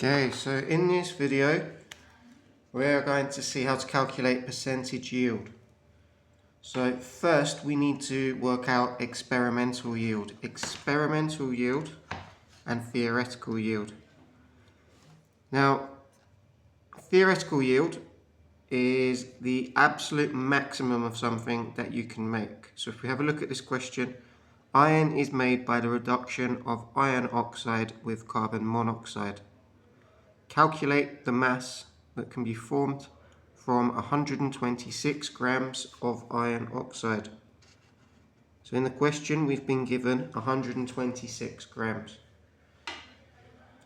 Okay, so in this video we're going to see how to calculate percentage yield. So first we need to work out experimental yield and theoretical yield. Now theoretical yield is the absolute maximum of something that you can make. So if we have a look at this question, iron is made by the reduction of iron oxide with carbon monoxide. Calculate the mass that can be formed from 126 grams of iron oxide. So in the question we've been given 126 grams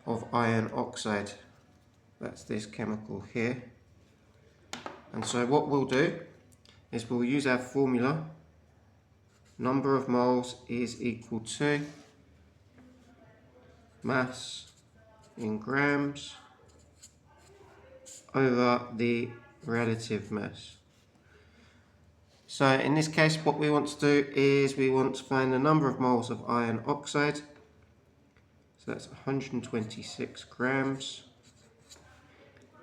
of iron oxide. That's this chemical here. And so what we'll do is we'll use our formula. Number of moles is equal to mass in grams over the relative mass. So in this case what we want to do is we want to find the number of moles of iron oxide. So that's 126 grams.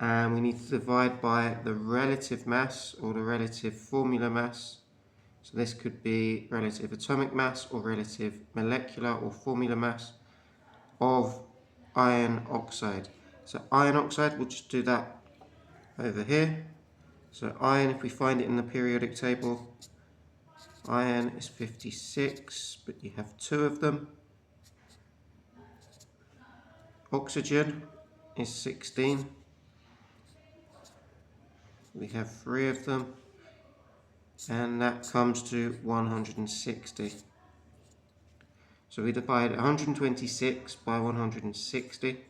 And we need to divide by the relative mass or the relative formula mass. So this could be relative atomic mass or relative molecular or formula mass of iron oxide. So iron oxide, we'll just do that over here. So iron, if we find it in the periodic table, iron is 56, but you have 2 of them. Oxygen is 16. We have 3 of them. And that comes to 160. So we divide 126 by 160.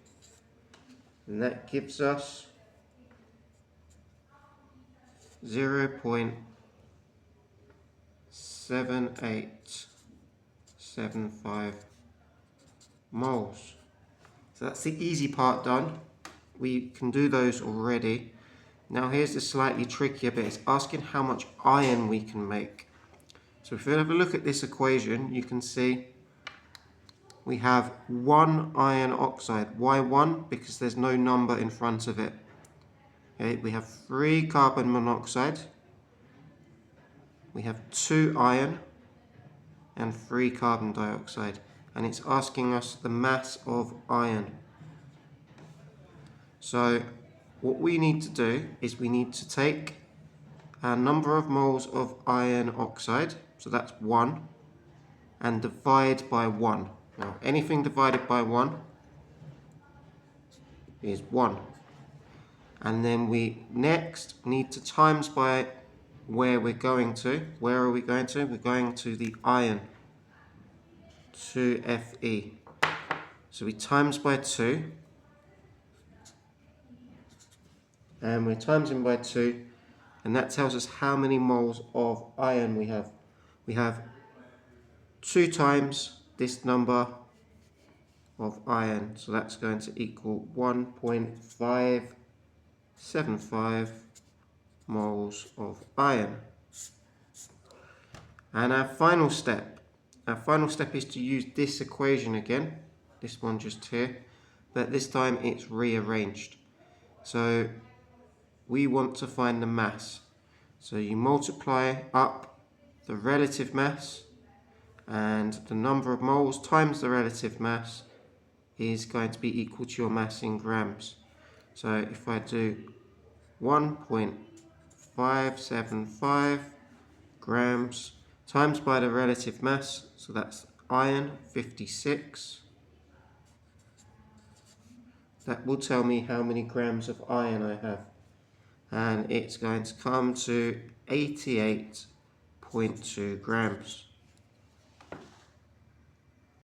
And that gives us 0.7875 moles. So that's the easy part done. We can do those already. Now here's the slightly trickier bit. It's asking how much iron we can make. So if we have a look at this equation, you can see we have 1 iron oxide. Why 1? Because there's no number in front of it. Okay, we have 3 carbon monoxide. We have 2 iron and 3 carbon dioxide. And it's asking us the mass of iron. So what we need to do is we need to take our number of moles of iron oxide, so that's 1, and divide by 1. Now anything divided by 1 is 1. And then we next need to times by where we're going to. Where are we going to? We're going to the iron, 2Fe. So we times by 2. And we're timesing by 2. And that tells us how many moles of iron we have. We have 2 times this number of iron. So that's going to equal 1.575 moles of iron. And our final step is to use this equation again, this one just here, but this time it's rearranged. So we want to find the mass. So you multiply up the relative mass, and the number of moles times the relative mass is going to be equal to your mass in grams. So if I do 1.575 grams times by the relative mass, so that's iron 56, that will tell me how many grams of iron I have. And it's going to come to 88.2 grams.